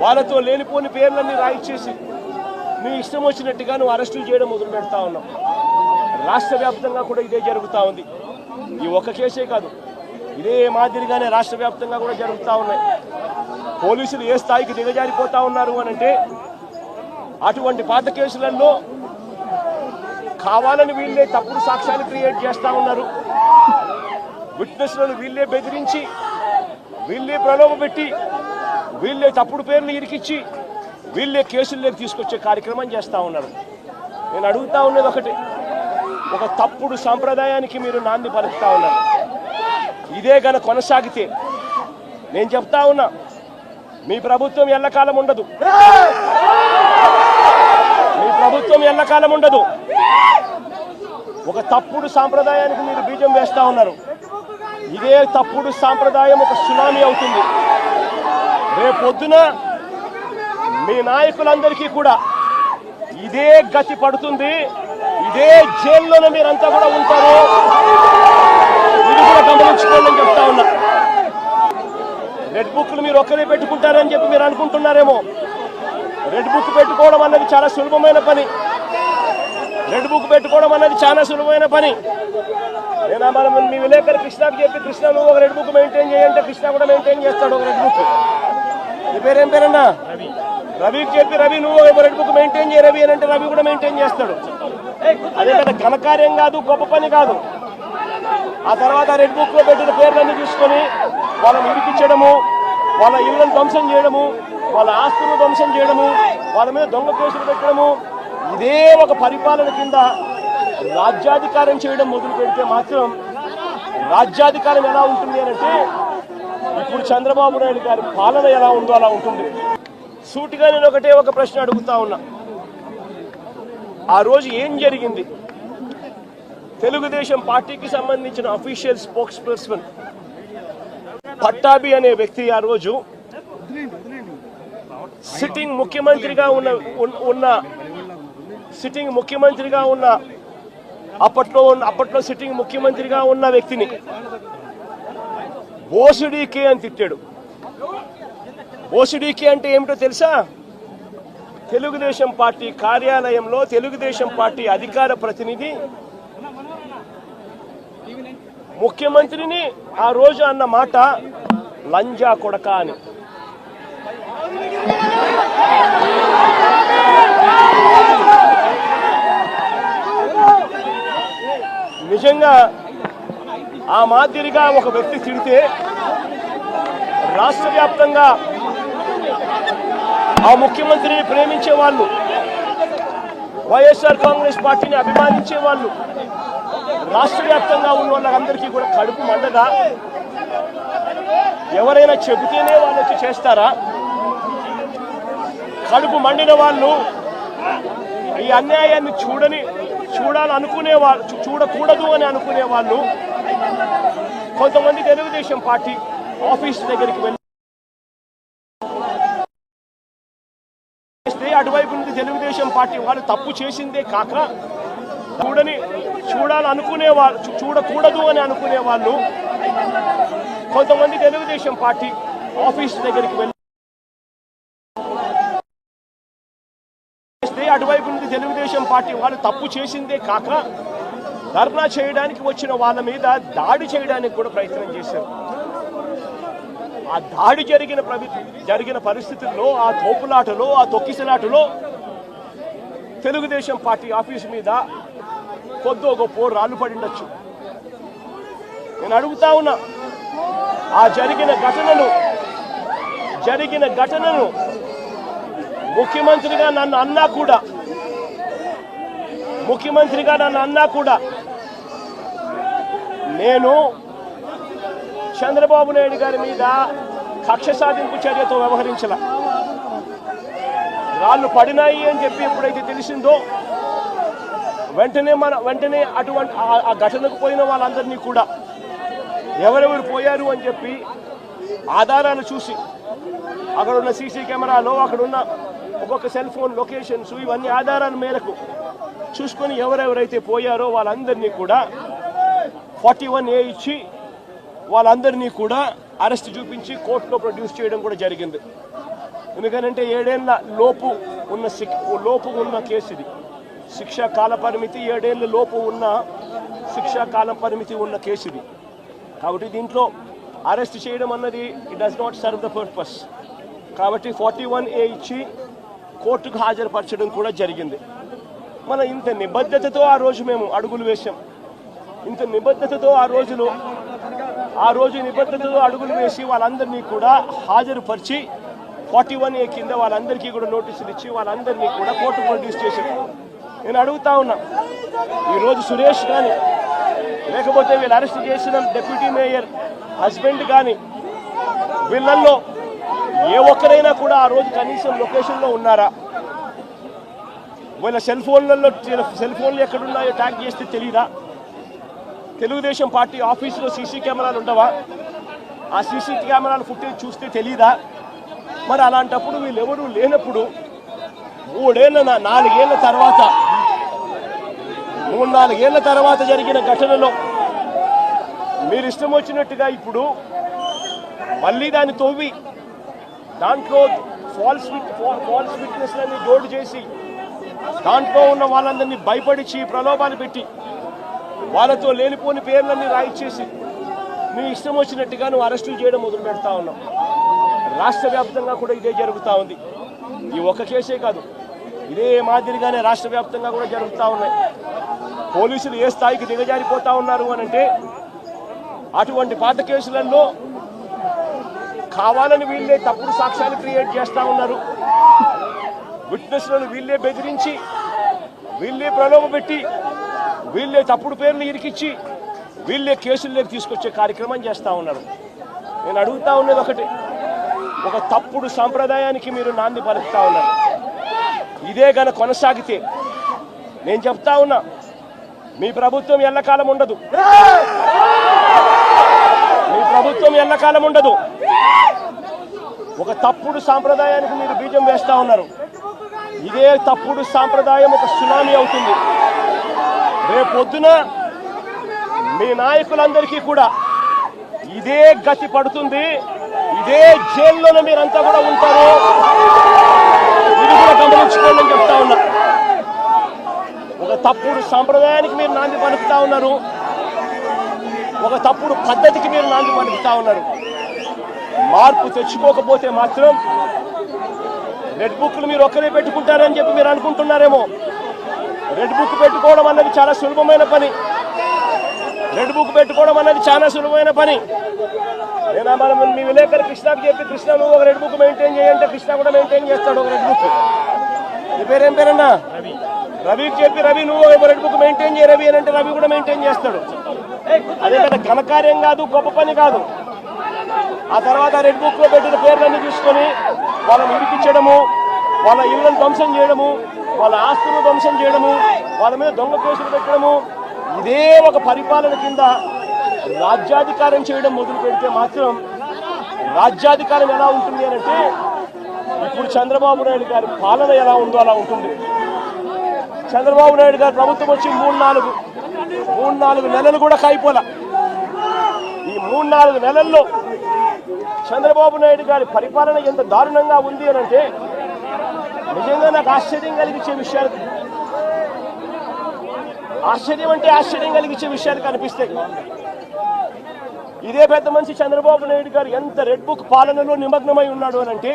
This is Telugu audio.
వాళ్ళతో లేనిపోని పేర్లన్నీ రాయిచ్చేసి నీ ఇష్టం వచ్చినట్టుగా నువ్వు అరెస్టులు చేయడం మొదలు పెడతా ఉన్నావు. రాష్ట్ర వ్యాప్తంగా కూడా ఇదే జరుగుతూ ఉంది. ఈ ఒక్క కేసే కాదు, ఇదే మాదిరిగానే రాష్ట్ర వ్యాప్తంగా కూడా జరుగుతూ ఉన్నాయి. పోలీసులు ఏ స్థాయికి దిగజారిపోతా ఉన్నారు అనంటే, అటువంటి పాత కేసులలో కావాలని వీళ్ళే తప్పుడు సాక్ష్యాలు క్రియేట్ చేస్తూ ఉన్నారు. విట్నెస్లను వీళ్ళే బెదిరించి, వీళ్ళే ప్రలోభపెట్టి, వీళ్ళే తప్పుడు పేర్లు ఇరికిచ్చి, వీళ్ళే కేసుల్లోకి తీసుకొచ్చే కార్యక్రమం చేస్తూ ఉన్నారు. నేను అడుగుతా ఉన్నది ఒకటి, ఒక తప్పుడు సాంప్రదాయానికి మీరు నాంది పలుకుతా ఉన్నారు. ఇదే గన కొనసాగితే నేను చెప్తా ఉన్నా, మీ ప్రభుత్వం ఎల్లకాలం ఉండదు. మీ ప్రభుత్వం ఎల్లకాలం ఉండదు. ఒక తప్పుడు సాంప్రదాయానికి మీరు బీజం వేస్తా ఉన్నారు. ఇదే తప్పుడు సాంప్రదాయం ఒక సునామీ అవుతుంది. రేపొద్దున మీ నాయకులందరికీ కూడా ఇదే గతి పడుతుంది. ఇదే జైల్లోనే మీరంతా కూడా ఉంటారు. ఇది కూడా గమనించుకోండి చెప్తా ఉన్నా. రెడ్ బుక్లు మీరు ఒక్కరే పెట్టుకుంటారని చెప్పి మీరు అనుకుంటున్నారేమో. రెడ్ బుక్ పెట్టుకోవడం అన్నది చాలా సులభమైన పని. రెడ్ బుక్ పెట్టుకోవడం అన్నది చాలా సులభమైన పని. నేను మనం మీ విలేకరు కృష్ణకి చెప్పి, కృష్ణ నువ్వు ఒక రెడ్ బుక్ మెయింటైన్ చేయంటే కృష్ణ కూడా మెయింటైన్ చేస్తాడు ఒక రెడ్ బుక్. నీ పేరేం పేరన్నా? రవికి చెప్పి, రవి నువ్వు ఒక రెడ్ బుక్ మెయింటైన్ చేయ రవి అని అంటే రవి కూడా మెయింటైన్ చేస్తాడు. అదే కదా ఘనకార్యం కాదు, గొప్ప పని కాదు. ఆ తర్వాత రెడ్ బుక్ లో పెట్టిన పేర్లన్నీ చూసుకొని వాళ్ళని ఇరికించడము, వాళ్ళ ఇళ్లను ధ్వంసం చేయడము, వాళ్ళ ఆస్తులను ధ్వంసం చేయడము, వాళ్ళ మీద దొంగ కేసులు పెట్టడము, ఇదే ఒక పరిపాలన కింద రాజ్యాధికారం చేయడం మొదలు పెడితే మాత్రం రాజ్యాధికారం ఎలా ఉంటుంది అంటే, ఇప్పుడు చంద్రబాబు నాయుడు గారి పాలన ఎలా ఉందో అలా ఉంటుంది. సూటిగా నేను ఒకటే ఒక ప్రశ్న అడుగుతా ఉన్నా. ఆ రోజు ఏం జరిగింది? తెలుగుదేశం పార్టీకి సంబంధించిన అఫీషియల్ స్పోక్స్ పర్సన్ పట్టాభి అనే వ్యక్తి ఆ రోజు సిట్టింగ్ ముఖ్యమంత్రిగా ఉన్న అప్పట్లో సిట్టింగ్ ముఖ్యమంత్రిగా ఉన్న వ్యక్తిని బోసుడీకే అని తిట్టాడు. బోసుడీకే అంటే ఏమిటో తెలుసా? తెలుగుదేశం పార్టీ కార్యాలయంలో తెలుగుదేశం పార్టీ అధికార ప్రతినిధి ముఖ్యమంత్రిని ఆ రోజు అన్న మాట లంజా కొడక అని. నిజంగా ఆ మాదిరిగా ఒక వ్యక్తి తిడితే రాష్ట్ర వ్యాప్తంగా ఆ ముఖ్యమంత్రిని ప్రేమించే వాళ్ళు, వైఎస్ఆర్ కాంగ్రెస్ పార్టీని అభిమానించే వాళ్ళు, రాష్ట్ర వ్యాప్తంగా ఉన్న వాళ్ళందరికీ కూడా కడుపు మండదా? ఎవరైనా చెబితేనే వాళ్ళు వచ్చి చేస్తారా? కడుపు మండిన వాళ్ళు, ఈ అన్యాయాన్ని చూడాలనుకునే వాళ్ళు, చూడకూడదు అని అనుకునే వాళ్ళు కొంతమంది తెలుగుదేశం పార్టీ ఆఫీస్ దగ్గరికి వెళ్ళి అటువైపు నుంచి తెలుగుదేశం పార్టీ వాళ్ళు తప్పు చేసిందే కాక చూడాలనుకునే వాళ్ళు, చూడకూడదు అని అనుకునే వాళ్ళు కొంతమంది తెలుగుదేశం పార్టీ ఆఫీస్ దగ్గరికి వెళ్ళి అటువైపు నుంచి తెలుగుదేశం పార్టీ వాళ్ళు తప్పు చేసిందే కాక ధర్నా చేయడానికి వచ్చిన వాళ్ళ మీద దాడి చేయడానికి కూడా ప్రయత్నం చేశారు. ఆ దాడి జరిగిన పరిస్థితుల్లో, ఆ తోపులాటలో, ఆ తొక్కిసలాటలో తెలుగుదేశం పార్టీ ఆఫీసు మీద కొద్దో గొప్ప రాళ్ళు పడిండొచ్చు. నేను అడుగుతా ఉన్నా, ఆ జరిగిన ఘటనను ముఖ్యమంత్రిగా నన్ను అన్నా కూడా నేను చంద్రబాబు నాయుడు గారి మీద కక్ష సాధింపు చర్యతో వ్యవహరించాల. రాళ్ళు పడినాయి అని చెప్పి ఎప్పుడైతే తెలిసిందో వెంటనే అటువంటి ఆ ఘటనకు పోయిన వాళ్ళందరినీ కూడా ఎవరెవరు పోయారు అని చెప్పి ఆధారాలు చూసి, అక్కడున్న సీసీ కెమెరాలో, అక్కడున్న ఒక్కొక్క సెల్ ఫోన్ లొకేషన్స్, ఇవన్నీ ఆధారాల మేరకు చూసుకొని ఎవరెవరైతే పోయారో వాళ్ళందరినీ కూడా 41A ఇచ్చి వాళ్ళందరినీ కూడా అరెస్ట్ చూపించి కోర్టులో ప్రొడ్యూస్ చేయడం కూడా జరిగింది. ఎందుకంటే 7 ఏళ్ల లోపు ఉన్న కేసు ఇది. శిక్షా కాల పరిమితి 7 ఏళ్ల లోపు ఉన్న శిక్షా కాలం పరిమితి ఉన్న కేసు ఇది. కాబట్టి దీంట్లో అరెస్ట్ చేయడం అన్నది it does not serve the purpose. కాబట్టి 41A ఇచ్చి కోర్టుకు హాజరుపరచడం కూడా జరిగింది. మన ఇంత నిబద్ధతతో ఆ రోజు మేము అడుగులు వేశాం. ఇంత నిబద్ధతతో ఆ రోజు నిబద్ధతతో అడుగులు వేసి వాళ్ళందరినీ కూడా హాజరుపరిచి 41A కింద వాళ్ళందరికీ కూడా నోటీసులు ఇచ్చి వాళ్ళందరినీ కూడా కోర్టు ప్రొడ్యూస్ చేశారు. నేను అడుగుతా ఉన్నా, ఈరోజు సురేష్ కానీ లేకపోతే వీళ్ళు అరెస్ట్ చేసిన డిప్యూటీ మేయర్ హస్బెండ్ కానీ వీళ్ళల్లో ఏ ఒక్కరైనా కూడా ఆ రోజు కనీసం లొకేషన్లో ఉన్నారా? వీళ్ళ సెల్ ఫోన్లు ఎక్కడున్నాయో ట్యాగ్ చేస్తే తెలీదా? తెలుగుదేశం పార్టీ ఆఫీసులో సీసీ కెమెరాలు ఉండవా? ఆ సీసీ కెమెరాల ఫుటేజ్ చూస్తే తెలీదా? మరి అలాంటప్పుడు వీళ్ళెవరూ లేనప్పుడు 4 ఏళ్ల తర్వాత జరిగిన ఘటనలో మీరు ఇష్టం వచ్చినట్టుగా ఇప్పుడు మళ్ళీ దాన్ని తవ్వి దాంట్లో ఫాల్స్ విట్నెస్లని జోడు చేసి దాంట్లో ఉన్న వాళ్ళందరినీ భయపడిచి ప్రలోభాలు పెట్టి వాళ్ళతో లేనిపోని పేర్లన్నీ రాయిచ్చేసి మీ ఇష్టం వచ్చినట్టుగా నువ్వు అరెస్టులు చేయడం మొదలు పెడతా ఉన్నావు. రాష్ట్ర వ్యాప్తంగా కూడా ఇదే జరుగుతూ ఉంది. ఈ ఒక్క కేసే కాదు, ఇదే మాదిరిగానే రాష్ట్ర వ్యాప్తంగా కూడా జరుగుతూ ఉన్నాయి. పోలీసులు ఏ స్థాయికి దిగజారిపోతా ఉన్నారు అని అంటే, అటువంటి పాత కేసులలో కావాలని వీళ్ళే తప్పుడు సాక్ష్యాలు క్రియేట్ చేస్తూ ఉన్నారు. విట్నెస్లను వీళ్ళే బెదిరించి, వీళ్ళే ప్రలోభపెట్టి, వీళ్ళే తప్పుడు పేర్లు ఇరికిచ్చి, వీళ్ళే కేసుల్లోకి తీసుకొచ్చే కార్యక్రమం చేస్తూ ఉన్నారు. నేను అడుగుతా ఉన్నది ఒకటి, ఒక తప్పుడు సాంప్రదాయానికి మీరు నాంది పలుకుతా ఉన్నారు. ఇదే గన కొనసాగితే నేను చెప్తా ఉన్నా, మీ ప్రభుత్వం ఎల్లకాలం ఉండదు. మీ ప్రభుత్వం ఎల్లకాలం ఉండదు. ఒక తప్పుడు సాంప్రదాయానికి మీరు బీజం వేస్తా ఉన్నారు. ఇదే తప్పుడు సాంప్రదాయం ఒక సునామీ అవుతుంది. రేపొద్దున మీ నాయకులందరికీ కూడా ఇదే గతి పడుతుంది. ఇదే జైల్లోనే మీరంతా కూడా ఉంటారు. ఇది కూడా గమనించుకోండి అని చెప్తా ఉన్నా. ఒక తప్పుడు సాంప్రదాయానికి మీరు నాంది పలుకుతా ఉన్నారు. ఒక తప్పుడు పద్ధతికి మీరు నాంది పలుకుతా ఉన్నారు. మార్పు తెచ్చుకోకపోతే మాత్రం రెడ్ బుక్లు మీరు ఒక్కరే పెట్టుకుంటారని చెప్పి మీరు అనుకుంటున్నారేమో. రెడ్ బుక్ పెట్టుకోవడం అన్నది చాలా సులభమైన పని. రెడ్ బుక్ పెట్టుకోవడం అన్నది చాలా సులభమైన పని. నేను మనం మీ విలేకరు కృష్ణకు చెప్పి, కృష్ణ నువ్వు ఒక రెడ్ బుక్ మెయింటైన్ చేయంటే కృష్ణ కూడా మెయింటైన్ చేస్తాడు ఒక రెడ్ బుక్. నీ పేరేం పేరన్నా? రవికి చెప్పి, రవి నువ్వు ఒక రెడ్ బుక్ మెయింటైన్ చేయ రవి అని అంటే రవి కూడా మెయింటైన్ చేస్తాడు. అదే కదా ఘనకార్యం కాదు, గొప్ప పని కాదు. ఆ తర్వాత రెడ్ బుక్ లో పెట్టిన పేర్లన్నీ తీసుకొని వాళ్ళని ఇరికించడము, వాళ్ళ ఇళ్లను ధ్వంసం చేయడము, వాళ్ళ ఆస్తులను ధ్వంసం చేయడము, వాళ్ళ మీద దొంగ కేసులు పెట్టడము, ఇదే ఒక పరిపాలన కింద రాజ్యాధికారం చేయడం మొదలు పెడితే మాత్రం రాజ్యాధికారం ఎలా ఉంటుంది అని అంటే, ఇప్పుడు చంద్రబాబు నాయుడు గారి పాలన ఎలా ఉందో అలా ఉంటుంది. చంద్రబాబు నాయుడు గారి ప్రభుత్వం వచ్చి 3-4 నెలలు కూడా కాయిపోలా. ఈ 3-4 నెలల్లో చంద్రబాబు నాయుడు గారి పరిపాలన ఎంత దారుణంగా ఉంది అని అంటే నిజంగా నాకు ఆశ్చర్యం కలిగించే విషయాలు, ఆశ్చర్యం కలిగించే విషయాలు కనిపిస్తాయి. ఇదే పెద్ద మనిషి చంద్రబాబు నాయుడు గారు ఎంత రెడ్ బుక్ పాలనలో నిమగ్నమై ఉన్నాడు అని అంటే